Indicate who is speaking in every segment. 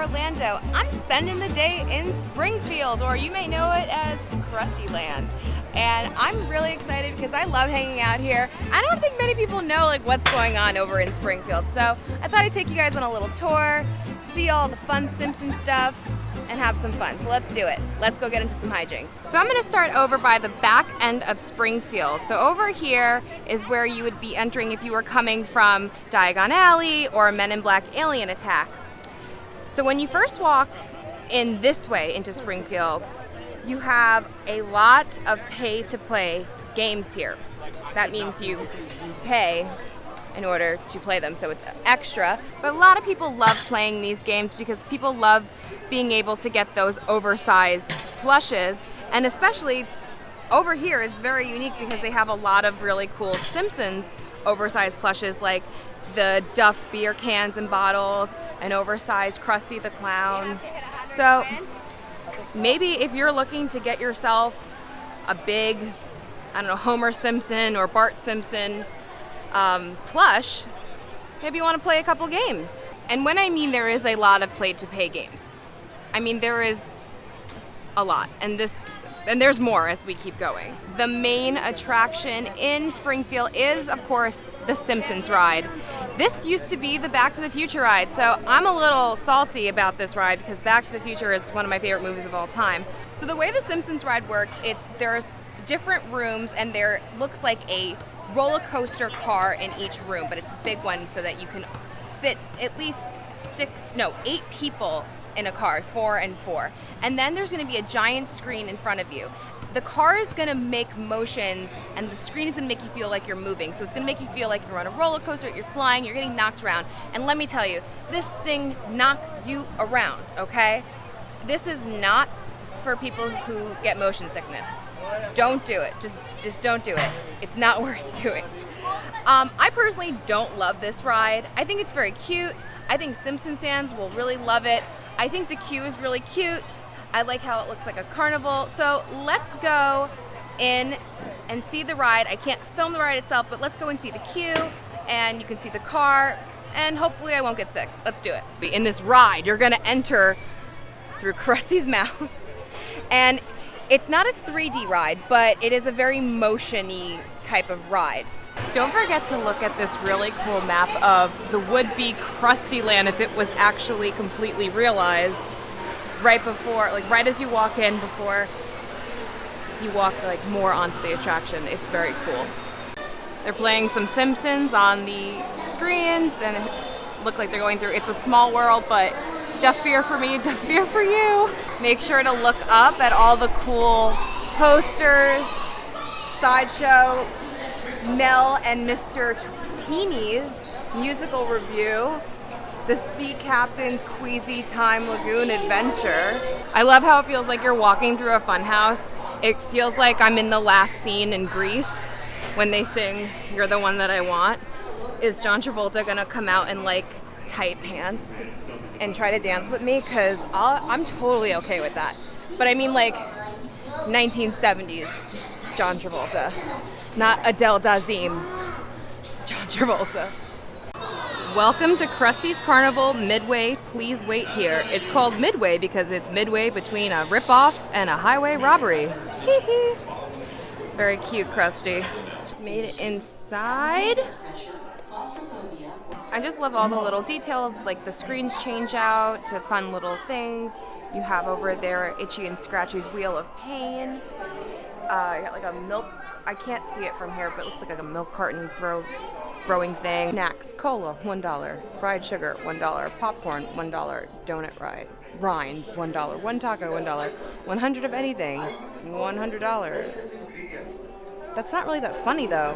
Speaker 1: Orlando. I'm spending the day in Springfield, or you may know it as Krusty Land. And I'm really excited because I love hanging out here. I don't think many people know like what's going on over in Springfield. So I thought I'd take you guys on a little tour, see all the fun Simpsons stuff, and have some fun. So let's do it. Let's go get into some hijinks. So I'm gonna start over by the back end of Springfield. So over here is where you would be entering if you were coming from Diagon Alley or Men in Black Alien Attack. So when you first walk in this way into Springfield, you have a lot of pay-to-play games here. That means you pay in order to play them, so it's extra. But a lot of people love playing these games because people love being able to get those oversized plushes, and especially over here it's very unique because they have a lot of really cool Simpsons oversized plushes, like the Duff beer cans and bottles, an oversized Krusty the Clown. So maybe if you're looking to get yourself a big, I don't know, Homer Simpson or Bart Simpson plush, maybe you want to play a couple games. And when I mean there is a lot of play-to-pay games, I mean there is a lot, and there's more as we keep going. The main attraction in Springfield is, of course, the Simpsons ride. This used to be the Back to the Future ride, so I'm a little salty about this ride because Back to the Future is one of my favorite movies of all time. So the way the Simpsons ride works, there's different rooms, and there looks like a roller coaster car in each room, but it's a big one so that you can fit at least 8 people in a car, 4 and 4. And then there's going to be a giant screen in front of you. The car is going to make motions, and the screen is going to make you feel like you're moving. So it's going to make you feel like you're on a roller coaster, you're flying, you're getting knocked around. And let me tell you, this thing knocks you around, okay? This is not for people who get motion sickness. Don't do it. Just don't do it. It's not worth doing. I personally don't love this ride. I think it's very cute. I think Simpsons fans will really love it. I think the queue is really cute. I like how it looks like a carnival. So let's go in and see the ride. I can't film the ride itself, but let's go and see the queue, and you can see the car, and hopefully I won't get sick. Let's do it. In this ride, you're gonna enter through Krustys Mouth, and it's not a 3D ride, but it is a very motion-y type of ride. Don't forget to look at this really cool map of the would-be Krusty Land if it was actually completely realized right as you walk in, before you walk more onto the attraction. It's very cool. They're playing some Simpsons on the screens, and it look like they're going through It's a Small World, but Duff Beer for me, Duff Beer for you. Make sure to look up at all the cool posters, sideshow, Mel and Mr. Teeny's musical review, the Sea Captain's Queasy Time Lagoon Adventure. I love how it feels like you're walking through a funhouse. It feels like I'm in the last scene in Grease when they sing You're the One That I Want. Is John Travolta gonna come out in tight pants and try to dance with me? Because I'm totally okay with that. But I mean 1970s John Travolta, not Adele Dazeem. John Travolta. Welcome to Krusty's Carnival Midway. Please wait here. It's called Midway because it's midway between a ripoff and a highway robbery. Hee hee. Very cute, Krusty. Made it inside. I just love all the little details, like the screens change out to fun little things. You have over there Itchy and Scratchy's Wheel of Pain. I got a milk, I can't see it from here, but it looks like a milk carton throwing thing. Snacks, cola, $1. Fried sugar, $1. Popcorn, $1. Donut ride. Rinds, $1. One taco, $1. 100 of anything, $100. That's not really that funny though.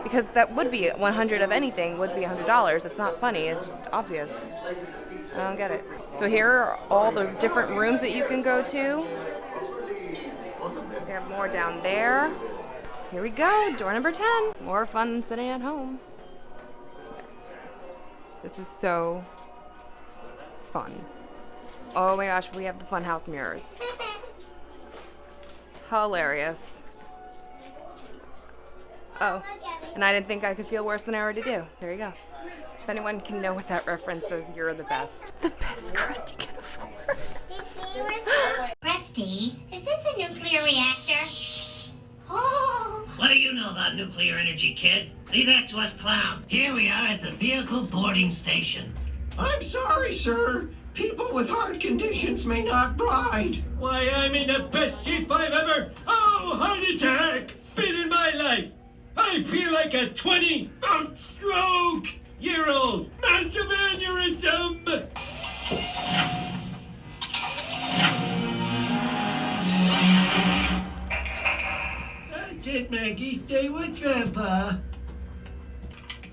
Speaker 1: Because that would be 100 of anything would be $100. It's not funny, it's just obvious. I don't get it. So here are all the different rooms that you can go to. We have more down there. Here we go, door number 10. More fun than sitting at home. This is so fun. Oh my gosh, we have the funhouse mirrors. Hilarious. Oh, and I didn't think I could feel worse than I already do. There you go. If anyone can know what that reference is, you're the best. The best Krusty can afford.
Speaker 2: Krusty, is this a nuclear reactor? Oh!
Speaker 3: What do you know about nuclear energy, kid? Leave that to us clowns. Here we are at the vehicle boarding station.
Speaker 4: I'm sorry, sir. People with heart conditions may not ride.
Speaker 5: Why, I'm in the best shape I've ever... Oh, heart attack! Been in my life. I feel like a 20-stroke-year-old. Massive aneurysm! That's it, Maggie. Stay with Grandpa.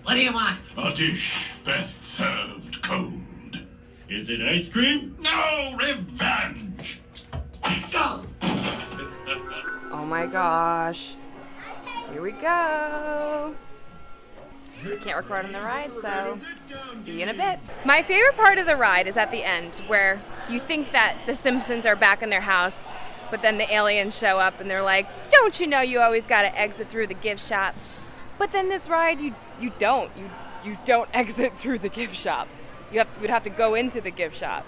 Speaker 3: What do you want?
Speaker 6: A dish best served cold.
Speaker 5: Is it ice cream?
Speaker 6: No revenge!
Speaker 3: Go!
Speaker 1: Oh my gosh. Here we go. We can't record on the ride, so see you in a bit. My favorite part of the ride is at the end, where you think that the Simpsons are back in their house, but then the aliens show up and they're like, don't you know you always gotta exit through the gift shop? But then this ride, you don't exit through the gift shop. You'd have to go into the gift shop.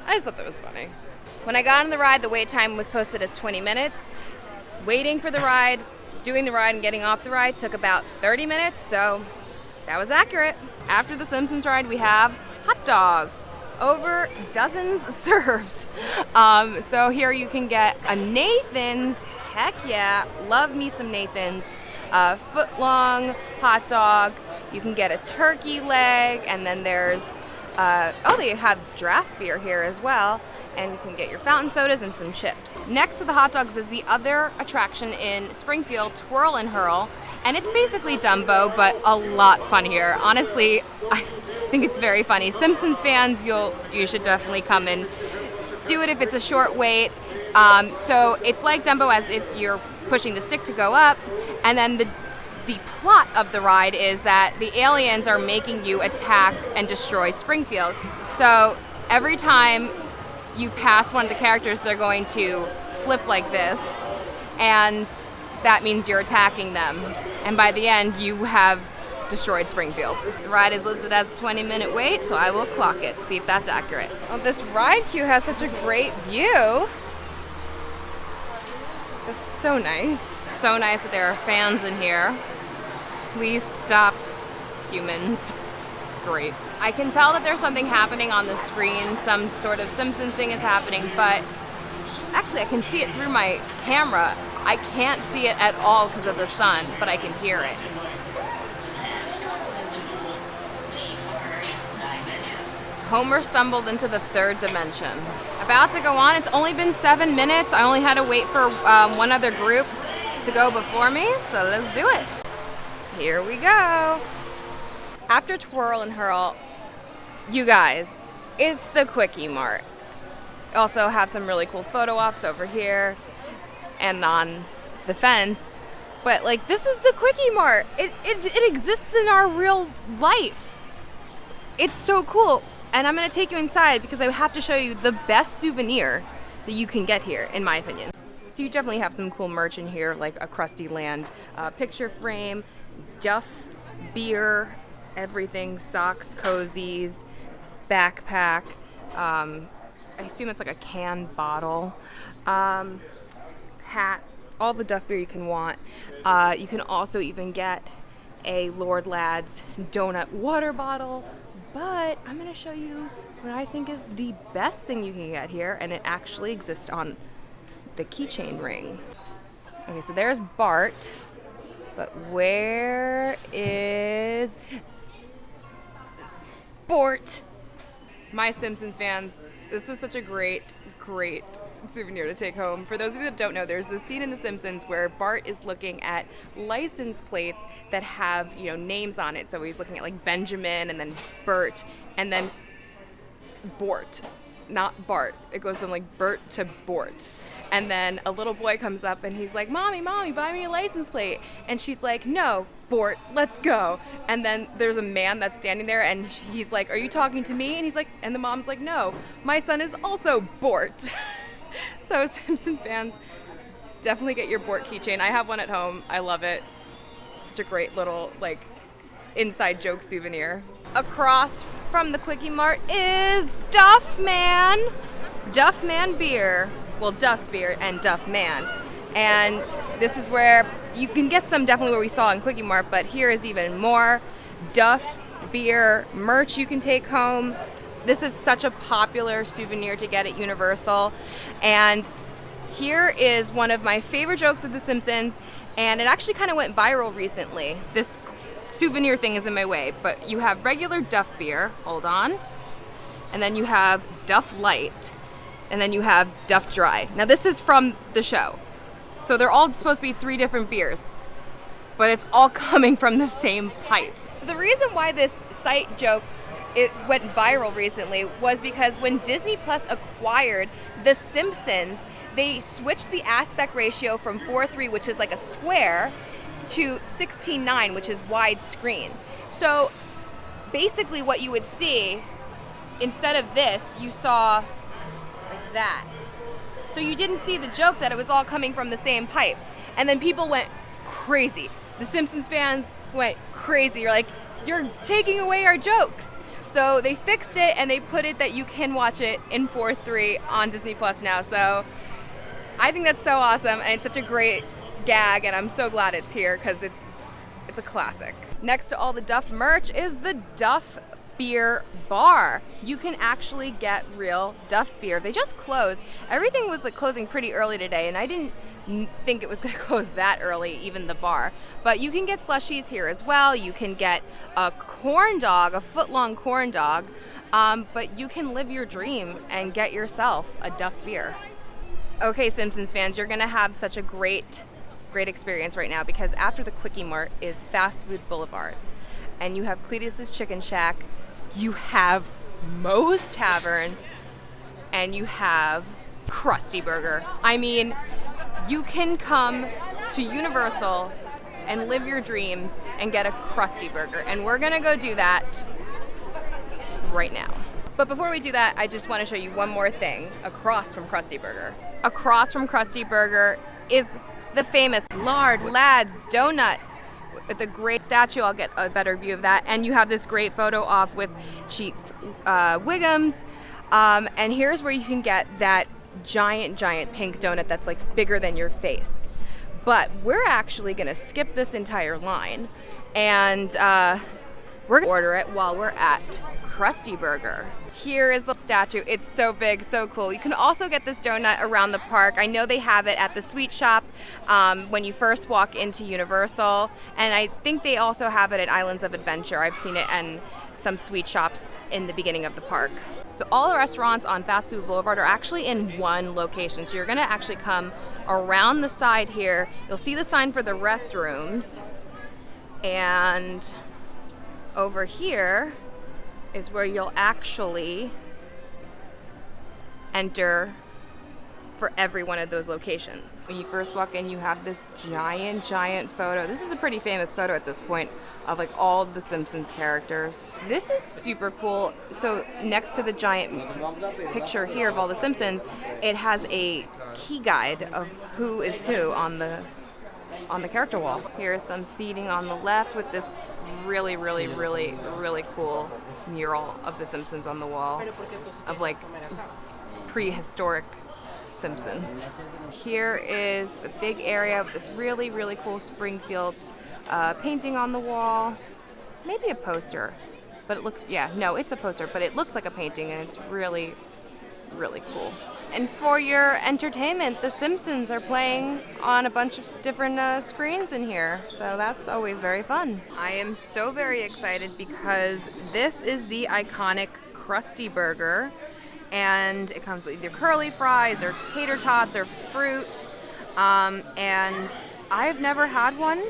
Speaker 1: I just thought that was funny. When I got on the ride, the wait time was posted as 20 minutes. Waiting for the ride, doing the ride, and getting off the ride took about 30 minutes, so that was accurate. After the Simpsons ride, we have hot dogs. Over dozens served. So here you can get a Nathan's, heck yeah, love me some Nathan's, foot-long hot dog. You can get a turkey leg, and then there's, they have draft beer here as well, and you can get your fountain sodas and some chips. Next to the hot dogs is the other attraction in Springfield, Twirl and Hurl, and it's basically Dumbo, but a lot funnier. Honestly, I think it's very funny. Simpsons fans, you should definitely come and do it if it's a short wait. So it's like Dumbo as if you're pushing the stick to go up, and then the plot of the ride is that the aliens are making you attack and destroy Springfield. So every time you pass one of the characters, they're going to flip like this, and that means you're attacking them. And by the end, you have destroyed Springfield. The ride is listed as a 20-minute wait, so I will clock it, see if that's accurate. Oh, this ride queue has such a great view. That's so nice. So nice that there are fans in here. Please stop, humans. It's great. I can tell that there's something happening on the screen, some sort of Simpsons thing is happening, but actually I can see it through my camera. I can't see it at all because of the sun, but I can hear it. Homer stumbled into the third dimension. About to go on. It's only been 7 minutes. I only had to wait for one other group to go before me, so let's do it. Here we go. After Twirl and Hurl, you guys, it's the KwikEMart. Also have some really cool photo ops over here and on the fence. But like, this is the KwikEMart. It exists in our real life. It's so cool. And I'm gonna take you inside because I have to show you the best souvenir that you can get here, in my opinion. So you definitely have some cool merch in here, like a Krusty Land picture frame, Duff Beer, everything, socks, cozies, backpack. I assume it's like a canned bottle. Hats, all the Duff Beer you can want. You can also even get a Lard Lad's Donut water bottle. But I'm going to show you what I think is the best thing you can get here, and it actually exists on the keychain ring. Okay, so there's Bart, but where is Bort? My Simpsons fans, this is such a great souvenir to take home. For those of you that don't know, there's this scene in The Simpsons where Bart is looking at license plates that have, names on it. So he's looking at like Benjamin and then Bert and then Bort, not Bart. It goes from like Bert to Bort. And then a little boy comes up and he's like, Mommy, buy me a license plate. And she's like, no, Bort, let's go. And then there's a man that's standing there and he's like, are you talking to me? And he's like, and the mom's like, no, my son is also Bort. So Simpsons fans, definitely get your Bort keychain. I have one at home. I love it. Such a great little inside joke souvenir. across from the KwikEMart is Duff Man. Duff Man Beer. Well, Duff Beer and Duff Man. And this is where you can get some definitely where we saw in KwikEMart, but here is even more Duff Beer merch you can take home. This is such a popular souvenir to get at Universal. And here is one of my favorite jokes of The Simpsons, and it actually kind of went viral recently. This souvenir thing is in my way, but you have regular Duff Beer, hold on, and then you have Duff Light, and then you have Duff Dry. Now this is from the show. So they're all supposed to be 3 different beers, but it's all coming from the same pipe. So the reason why this site joke it went viral recently was because when Disney Plus acquired The Simpsons, they switched the aspect ratio from 4:3, which is like a square, to 16:9, which is widescreen. So basically what you would see, instead of this, you saw like that. So you didn't see the joke that it was all coming from the same pipe. And then people went crazy. The Simpsons fans went crazy. You're like, you're taking away our jokes. So they fixed it and they put it that you can watch it in 4:3 on Disney Plus now. So I think that's so awesome, and it's such a great gag, and I'm so glad it's here because it's a classic. Next to all the Duff merch is the Duff Beer Bar. You can actually get real Duff beer. They just closed. Everything was like closing pretty early today, and I didn't think it was going to close that early, even the bar. But you can get slushies here as well. You can get a corn dog, a foot-long corn dog, but you can live your dream and get yourself a Duff beer. Okay, Simpsons fans, you're going to have such a great experience right now because after the KwikEMart is Fast Food Boulevard, and you have Cletus's Chicken Shack, you have Moe's Tavern, and you have Krusty Burger. I mean, you can come to Universal and live your dreams and get a Krusty Burger, and we're gonna go do that right now. But before we do that, I just want to show you one more thing across from Krusty Burger. Across from Krusty Burger is the famous Lard Lad Donuts with a great statue. I'll get a better view of that. And you have this great photo off with Chief Wiggums. And here's where you can get that giant pink donut that's like bigger than your face. But we're actually gonna skip this entire line and we're gonna order it while we're at Krusty Burger. Here is the statue. It's so big, so cool. You can also get this donut around the park. I know they have it at the sweet shop when you first walk into Universal, and I think they also have it at Islands of Adventure. I've seen it in some sweet shops in the beginning of the park. So all the restaurants on Fast Food Boulevard are actually in one location. So you're gonna actually come around the side here. You'll see the sign for the restrooms, and over here is where you'll actually enter for every one of those locations. When you first walk in, you have this giant photo. This is a pretty famous photo at this point of like all of the Simpsons characters. This is super cool. So next to the giant picture here of all the Simpsons, it has a key guide of who is who on the character wall. Here's some seating on the left with this really cool mural of the Simpsons on the wall of like prehistoric Simpsons. Here is the big area with this really cool Springfield painting on the wall. Maybe a poster, but it looks, yeah, no, it's a poster, but it looks like a painting, and it's really cool. And for your entertainment, The Simpsons are playing on a bunch of different screens in here, so that's always very fun. I am so very excited because this is the iconic Krusty Burger, and it comes with either curly fries or tater tots or fruit, and I've never had one,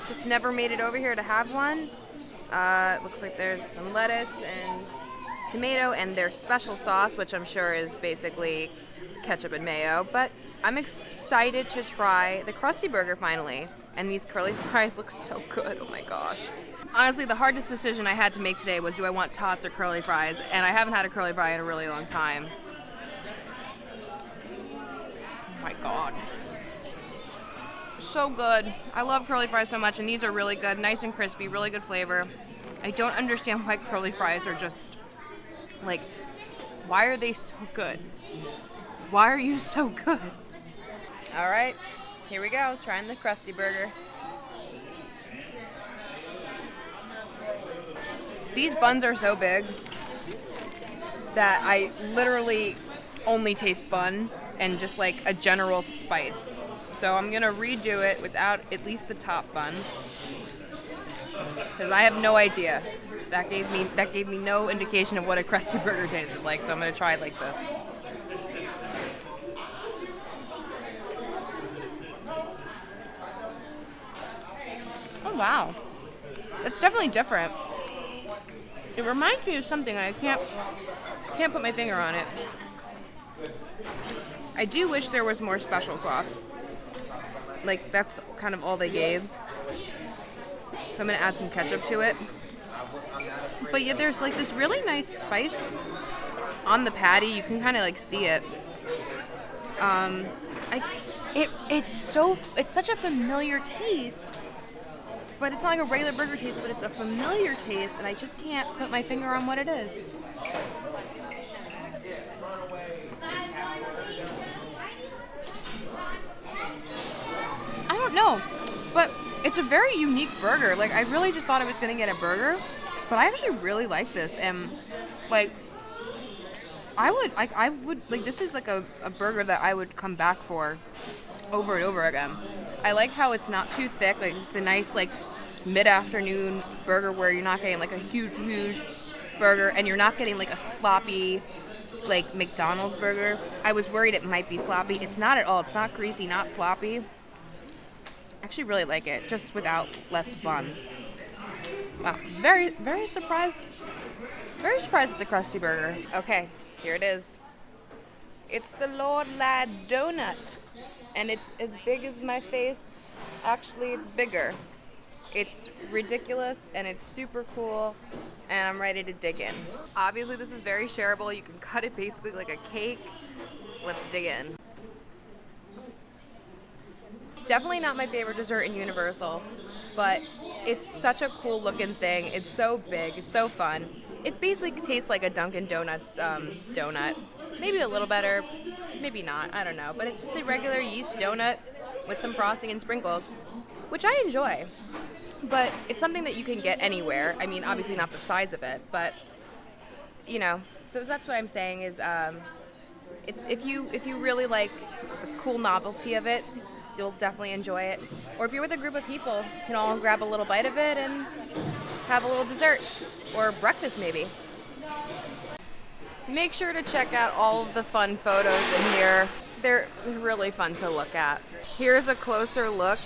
Speaker 1: just never made it over here to have one. It looks like there's some lettuce and tomato and their special sauce, which I'm sure is basically ketchup and mayo, but I'm excited to try the Krusty Burger finally. And these curly fries look so good, oh my gosh. Honestly, the hardest decision I had to make today was, do I want tots or curly fries? And I haven't had a curly fry in a really long time. Oh my god. So good. I love curly fries so much, and these are really good, nice and crispy, really good flavor. I don't understand why curly fries are just, like, why are they so good? Why are you so good? All right, here we go, trying the Krusty Burger. These buns are so big that I literally only taste bun and just like a general spice. So I'm gonna redo it without at least the top bun, because I have no idea. That gave me no indication of what a Krusty Burger tasted like. So I'm gonna try it like this. Oh wow, it's definitely different. It reminds me of something. I can't put my finger on it. I do wish there was more special sauce. Like, that's kind of all they gave. So I'm gonna add some ketchup to it. But yeah, there's like this really nice spice on the patty. You can kind of like see it. It's such a familiar taste. But it's not like a regular burger taste, but it's a familiar taste, and I just can't put my finger on what it is. I don't know, but it's a very unique burger. Like, I really just thought I was gonna get a burger, but I actually really like this, and like, I would this is like a burger that I would come back for over and over again. I like how it's not too thick. Like, it's a nice like mid-afternoon burger where you're not getting like a huge burger, and you're not getting like a sloppy like McDonald's burger. I was worried it might be sloppy. It's not at all. It's not greasy, not sloppy. I actually really like it, just without less bun. Wow, very surprised. Very surprised at the Krusty Burger. Okay, here it is. It's the Lard Lad Donut, and it's as big as my face. Actually, it's bigger. It's ridiculous, and it's super cool, and I'm ready to dig in. Obviously, this is very shareable. You can cut it basically like a cake. Let's dig in. Definitely not my favorite dessert in Universal, but it's such a cool looking thing. It's so big. It's so fun. It basically tastes like a Dunkin' Donuts donut. Maybe a little better, maybe not. I don't know. But it's just a regular yeast donut with some frosting and sprinkles, which I enjoy. But it's something that you can get anywhere. I mean, obviously not the size of it, but you know. So that's what I'm saying is, it's if you really like the cool novelty of it, you'll definitely enjoy it. Or if you're with a group of people, you can all grab a little bite of it and have a little dessert or breakfast maybe. Make sure to check out all of the fun photos in here. They're really fun to look at. Here's a closer look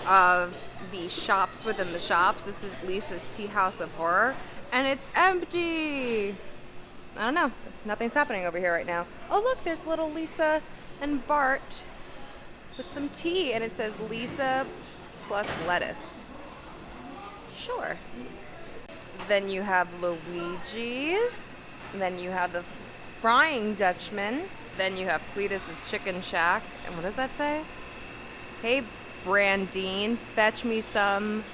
Speaker 1: of the shops within the shops. This is Lisa's Tea House of Horror, and it's empty. I don't know. Nothing's happening over here right now. Oh look, there's little Lisa and Bart with some tea, and it says Lisa plus lettuce. Sure. Then you have Luigi's. Then you have the Frying Dutchman. Then you have Cletus's Chicken Shack. And what does that say? Hey, Brandine, fetch me some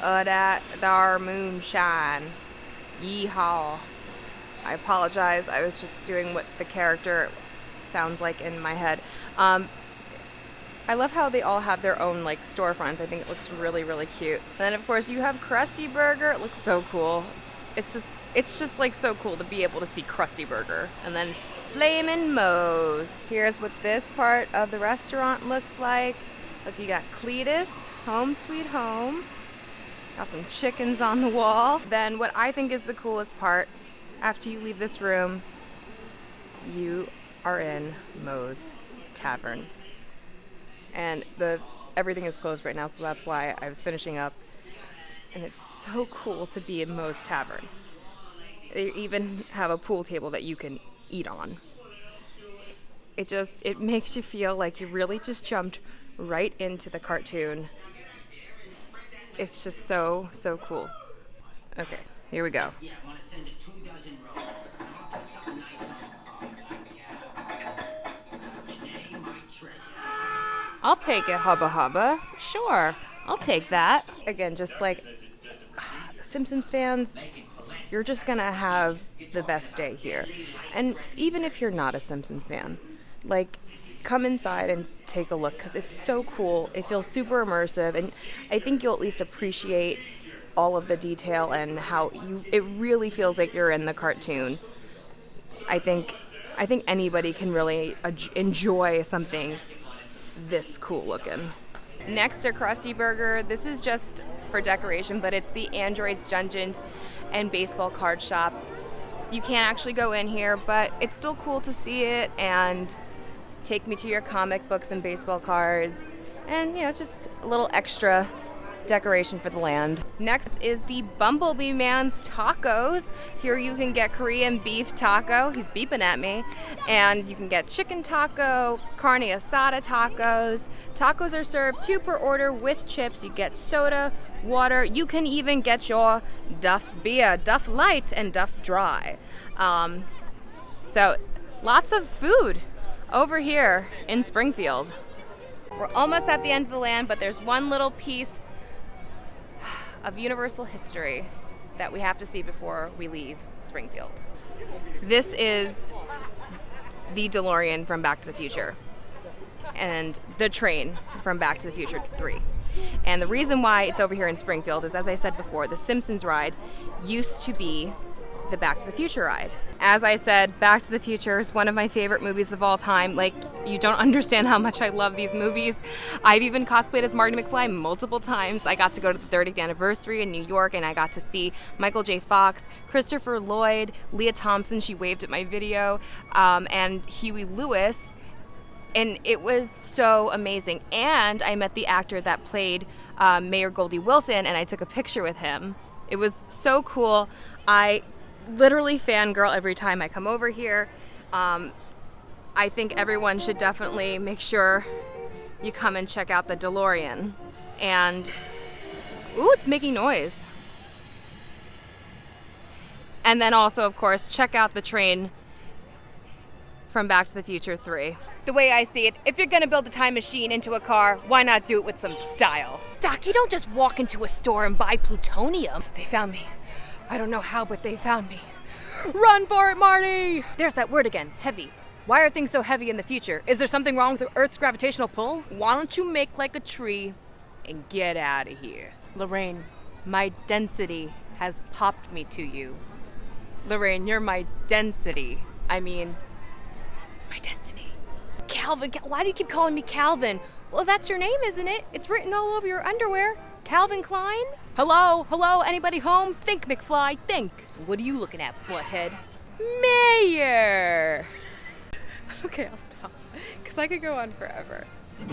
Speaker 1: of that thar moonshine. Yeehaw. I apologize. I was just doing what the character sounds like in my head. I love how they all have their own like storefronts. I think it looks really, really cute. Then of course you have Krusty Burger. It looks so cool. It's just like so cool to be able to see Krusty Burger. And then Flamin' Moe's. Here's what this part of the restaurant looks like. Look, you got Cletus, Home Sweet Home. Got some chickens on the wall. Then what I think is the coolest part, after you leave this room, you are in Moe's Tavern. And everything is closed right now, so that's why I was finishing up. And it's so cool to be in Moe's Tavern. They even have a pool table that you can eat on. It makes you feel like you really just jumped right into the cartoon. It's just so, so cool. Okay, here we go. I'll take it, Hubba Hubba. Sure, I'll take that. Again, just like the Simpsons fans, you're just gonna have the best day here. And even if you're not a Simpsons fan, like, come inside and take a look because it's so cool. It feels super immersive, and I think you'll at least appreciate all of the detail and how it really feels like you're in the cartoon. I think anybody can really enjoy something this cool looking. Next to Krusty Burger, this is just for decoration, but it's the Androids, Dungeons, and Baseball Card Shop. You can't actually go in here, but it's still cool to see it and take me to your comic books and baseball cards, and just a little extra decoration for the land. Next is the Bumblebee Man's Tacos. Here you can get Korean beef taco, he's beeping at me, and you can get chicken taco, carne asada tacos. Tacos are served 2 per order with chips. You get soda, water. You can even get your Duff Beer, Duff Light and Duff Dry. So lots of food over here in Springfield. We're almost at the end of the land, but there's one little piece of Universal history that we have to see before we leave Springfield. This is the DeLorean from Back to the Future and the train from Back to the Future 3. And the reason why it's over here in Springfield is, as I said before, the Simpsons ride used to be the Back to the Future ride. As I said, Back to the Future is one of my favorite movies of all time. Like, you don't understand how much I love these movies. I've even cosplayed as Marty McFly multiple times. I got to go to the 30th anniversary in New York, and I got to see Michael J. Fox, Christopher Lloyd, Leah Thompson, she waved at my video, and Huey Lewis. And it was so amazing. And I met the actor that played Mayor Goldie Wilson, and I took a picture with him. It was so cool. I literally fangirl every time I come over here. I think everyone should definitely make sure you come and check out the DeLorean. And, ooh, it's making noise. And then also, of course, check out the train from Back to the Future 3. The way I see it, if you're gonna build a time machine into a car, why not do it with some style? Doc, you don't just walk into a store and buy plutonium. They found me. I don't know how, but they found me. Run for it, Marty! There's that word again, heavy. Why are things so heavy in the future? Is there something wrong with the Earth's gravitational pull? Why don't you make like a tree and get out of here? Lorraine, my density has popped me to you. Lorraine, you're my density. I mean, my destiny. Calvin, why do you keep calling me Calvin? Well, that's your name, isn't it? It's written all over your underwear. Calvin Klein? Hello, anybody home? Think, McFly, think. What are you looking at, butthead? Mayor! Okay, I'll stop, because I could go on forever.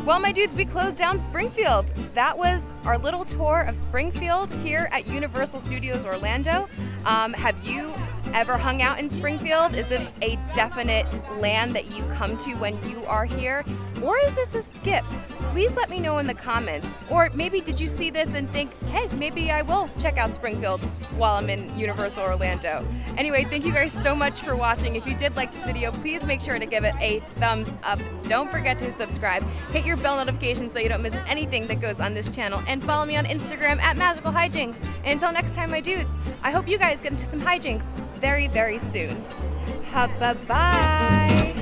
Speaker 1: Well, my dudes, we closed down Springfield. That was our little tour of Springfield here at Universal Studios Orlando. Have you ever hung out in Springfield? Is this a definite land that you come to when you are here? Or is this a skip? Please let me know in the comments. Or maybe did you see this and think, hey, maybe I will check out Springfield while I'm in Universal Orlando. Anyway, thank you guys so much for watching. If you did like this video, please make sure to give it a thumbs up. Don't forget to subscribe. Hit your bell notification so you don't miss anything that goes on this channel. And follow me on Instagram at Magical Hijinx. And until next time, my dudes, I hope you guys get into some hijinks very, very soon. Bye-bye.